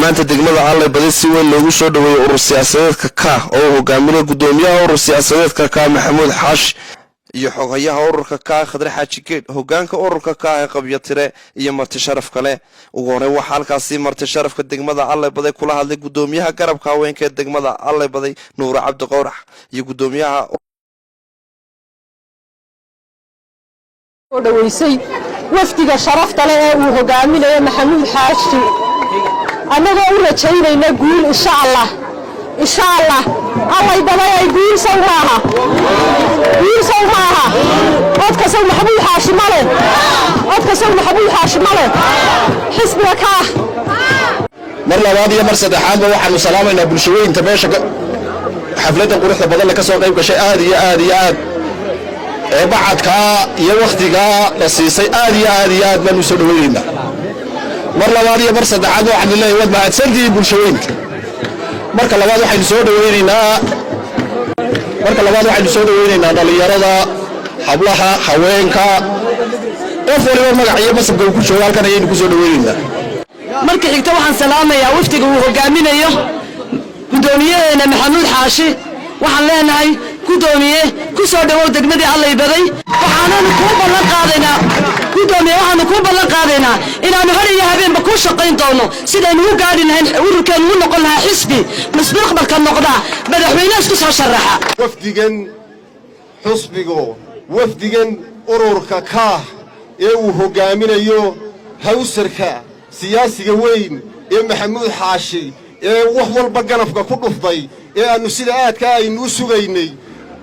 maanta degmada Alle Baday si weyn loogu soo dhaweeyay urur siyaasadeedka ka oo hogaaminaya gudoomiyaha urur siyaasadeedka ka Maxamuud Xaashi iyo xogayaha ururka ka Khadre Xaaji Geed hogaanka ururka ka ee qabyatire iyo marti sharaf kale ugu hore waxa halkaasi marti sharafka degmada Alle Baday kula hadlay gudoomiyaha garabka haweenka ee degmada Alle Baday Nuur Cabdi Qowrax iyo gudoomiyaha ودويسي وفدك شرفت له وهجامنا محمود حاشي أنا أقول شيء نقول إن شاء الله الله يبغى يقول سواها أتكسر محمود حاشي ماله حسبك مرة واضية مرسد حامة واحد وسلامة إلى بلشوين تباشر حفلة قرصة بدل كسر قيب كشيء آدي بعدك يا وقتك لسيسي آدي من مسؤولينا مرة واضية مرسد عاد واحد الله يود ما تسردي بلشوين مرة لواضي واحد يسود ويننا ضليرة حبلها حوينك أفضل يوم مقعية بس بقول كل شوال كان يجي يسود ويننا مرة حكتوا عن سلامة يا وفتك وهجامنا يا gudoomiyaheena Maxamuud Xaashi waxaan leenahay gudoomiye ku soo dhawow degmada Alle Baday waxaanu ku ballan qaadaynaa inaanu hal iyo habeenba ku shaqayn doono sidaynu u gaari lahayn ururkan uu noqon lahaa xisbi mustaqbalka noqda madaxweynaha isku soo sharaxa wafdigan ururka ka ee uu hogaaminayo hawsarka siyaasiga weyn ee Maxamuud Xaashi wax walba ganafka ku dhuftay ee aanu sida aadka aynu sugaynay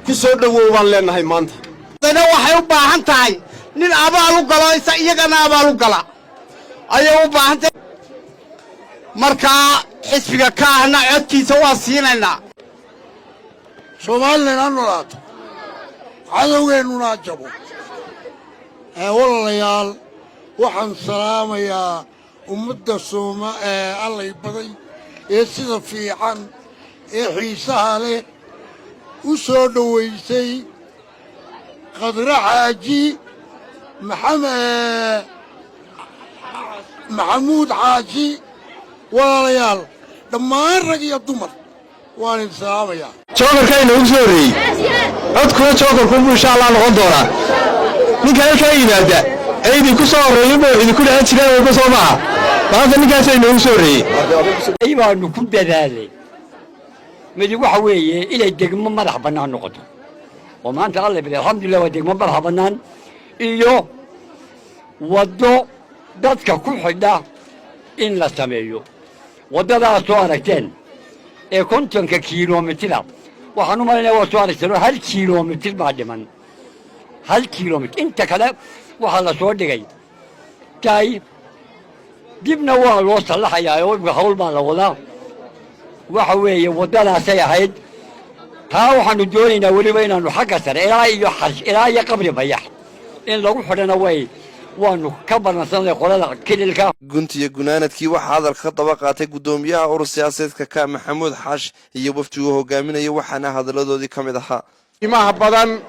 ku soo dhawoobaan leenahay maanta dadna waxay u baahan tahay nin abaal u galo iyagana abaal u gala ayay u baahan tahay marka xisbiga kaahna codkiisa waa siinaynaa Soomaaliland noolaato cadawgeennuna jabo walaalayaal waxaan salaamayaa ummadda Alle Baday ee sida fiican ee xiisaha leh u soo dhaweysay Khadre Xaaji Maxamuud Xaashi walaalayaal dhammaan rag iyo dumar waan salaamayaa joogarkayna u soo horeeyay codkuna joogarku insha Allah noqon doona ninka halka yimaada aydi ku soo horeeyay buu idinku dhahan jiray oo soo maaha maanta ninkaas ay noogu soo horeeyay aybaanu ku dadaalay midi waxa weeye inay degmo madax bannaan noqoto oo maanta Alle Baday alxamdulillah waa degmo madax bannaan iyo wado dadka ku xidha in la sameeyo wadadaas soo aragteen ee 50 kiiloomitir waxaan u maleynayaa waa soo aragteen 1 kiiloomitir baa dhiman 1 kiiloomitir inta kale waxa la soo dhigay tay dibna waa loo salaxayaa oo hawl baa la wadaa waxa weeye wadadaasay ahayd taa waxaanu doonaynaa weliba inaanu xagga sare ilaa iyo qabri bayax in lagu xidhana waanu ka balansanay qolada kililka guntiga gunaanadkii waxa hadalka daba qaatay gudoomiyaha urur siyaasadeedka ka Maxamuud Xaashi iyo wafdigu hogaaminaya waxaana hadaladoodii kamid ahaa imaha badan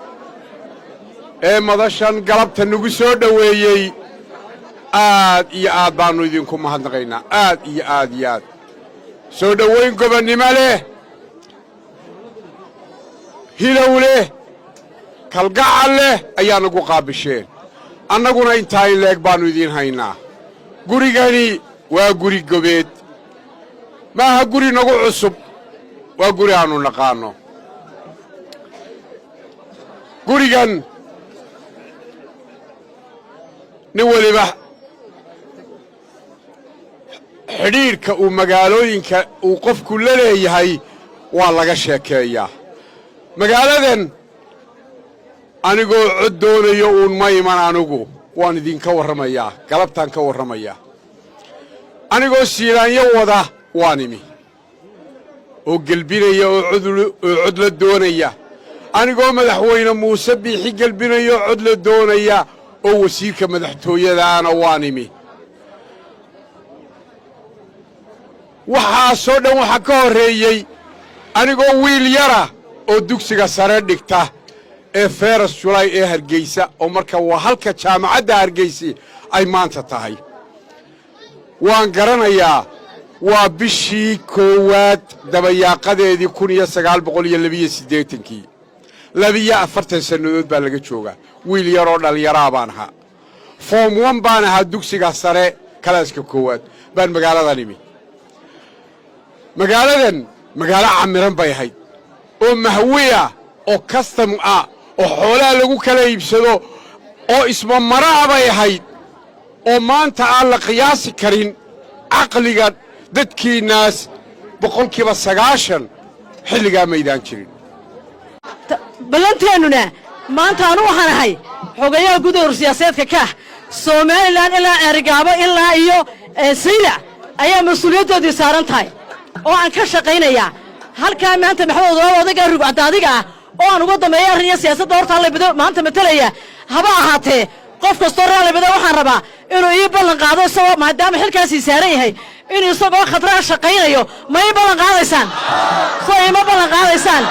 ee madashan galabta nagu soo dhaweeyay aad iyo aad baanu idinku mahadnaqaynaa aad iyo aad soo dhaweyn gobonnimo leh hilow leh kalgacal leh ayaa nagu qaabisheen annaguna intaa in leeg baanu idiin haynaa gurigani waa guri gobeed maaha guri nagu cusub waa guri aanu naqaano gurigan nin waliba xidhiidhka uu magaalooyinka uu qofku la leeyahay waa laga sheekeeyaa magaaladan anigoo cod doonayo uun ma iman anigu waan idinka warramayaa galabtaan ka warramayaa anigoo siilaanyo wada waan imi oo gelbinaya oo cod la doonaya anigoo madaxweyne muuse biixi gelbinaya oo cod la doonaya oo wasiirka madaxtooyadaana waan imi waxaasoo dhan waxa ka horreeyey anigoo wiil yara oo dugsiga sare dhigta ee Feras Julay ee Hargeysa oo marka waa halka jaamacadda Hargeysa ay maanta tahay waan garanayaa وبشي كواد دبياقدي كونيا سقال بقولي اللبية سديتنكي لبية أفرتن سنود بالغ تشوغا ويل يرون اليرابانها فوم وان بانها دوكسي غسره كلاسك كواد بان مقالة ذنمي مقالة عمران بايهاي oo mahwiya oo custom ah oo xoolaha lagu kala iibsado oo isma maraa bay ahayd oo maanta aan la qiyaasi karin aqliga dadkiinaas boqolkiiba 90 xilligaa maydaan jirin ballanteennuna maanta anu waxaan ahay xogayaha guud ee siyaasadeedka ka Soomaaliland ilaa Ergaabo ilaa iyo Sayla ayaa mas'uuliyadoodu saaran tahay oo aan ka shaqeynayaa halka maanta maxamed odaga rugcad adiga oo aan uga dameeyo arrin siyaasadda horta la bido maanta matalaya haba ahaatee qof kasto raali bido waxaan rabaa inuu ii ballan qaado sabab maadaama xilkaasi saaran yahay inuu isagoo khadra shaqeynayo ma ii ballan qaadaysaan ma ballan qaadaysaan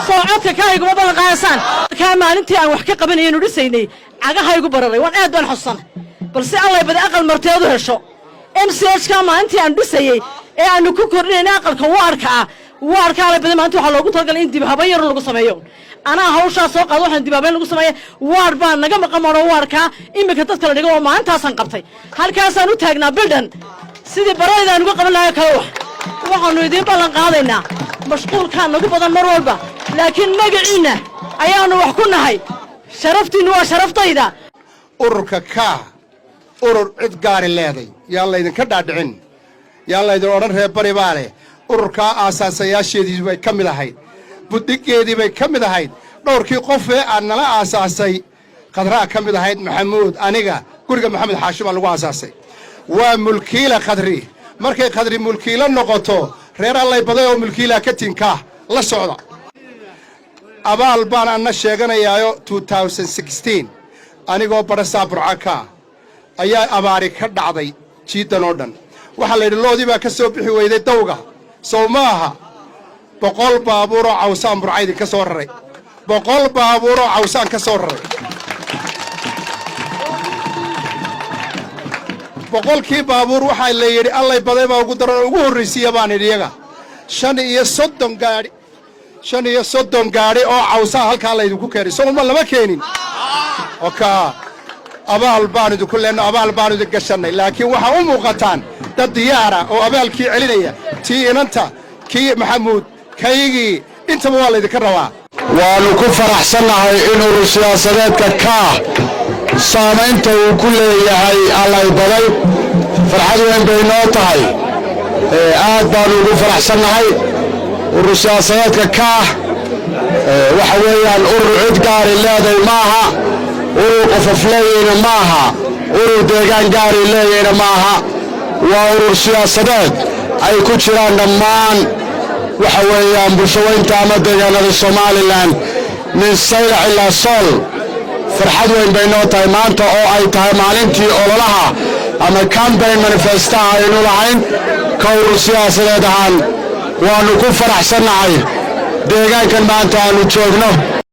soo codka ka igu ballan qaadaysaan ka maalintii aan wax ka qabanayeen u dhisaynay cagaha igu bararay waan aad baan xusan balse alla bada aqal marteedu hesho MCH ka maalintii aan dhisayay ee aan ku kordhinay aqalka waarka la badan maanta waxa loogu talagalay in dib haban yar lagu sameeyo ana hawsha soo qaado waxaan dib haban lagu sameeyo waar baan naga maqamano waarka imika dadka la dhigo oo maantaasan qabtay halkaas aan u taagnaa bildan sidii baraydan uga qaban lahaa kale waxaanu idin ballan qaadaynaa mashquulkaan nagu badan mar walba laakiin magaciina ayaanu wax ku nahay sharaftiinu waa sharaftayda ururka ka urur cid gaari leeday yaa la idin ka dhaadhicin yaa la idin oran reer bari baale ururka aasaasayasheedii bay ka mid ahayd budigeedii bay ka mid ahayd dhowrkii qof ee aan nala aasaasay qadraa ka mid ahayd maxamuud aniga guriga maxamed xaashi baa lagu aasaasay waa mulkiila qadri markay qadri mulkiila noqoto reer allay baday oo mulkiila ka tinka la socda abaal baan anna sheeganayaayo 2016 anigoo barasaa burcaka ayaa abaari ka dhacday jiidan oo dhan waxaa la yidhi loodii baa ka soo bixi weyday dawga sow maaha 100 baabuuroo cawsaan burcaydi ka soo raray 100 baabuuroo cawsaan ka soo raray 100kii baabuur waxaa la yidhi allay baday baa ugu daran ugu horraysiiya baan idhi iyaga 35 gaadhi oo cawsaan halkaa laydinku keenay sow ma lama keenin okaa abaal baan idinku leenno abaal baan idin gashannay laakiin waxaa u muuqataan dad diyaara oo abaalkii celinaya tii inanta kii maxamuud kaygii intaba waa laydinka rabaa waanu ku faraxsannahay in urur siyaasadeedka ka saamaynta uu ku leeyahay allay baday farxad weyn bay noo tahay aad baanu ugu faraxsannahay urur siyaasadeedka ka waxa weeyaan urur cid gaari leeday maaha urur qofof leeyayna maaha urur deegaan gaari leeyayna maaha waa urur siyaasadeed ay ku jiraan dhammaan waxa weeyaan bulshaweynta ama deegaanada Somaliland min Saylac ilaa Sool farxad weyn bay noo tahay maanta oo ay tahay maalintii ololaha ama campaign manifesto aynu lahayn ka urur siyaasadeed ahaan waanu ku faraxsannahay deegaankan maanta aanu joogno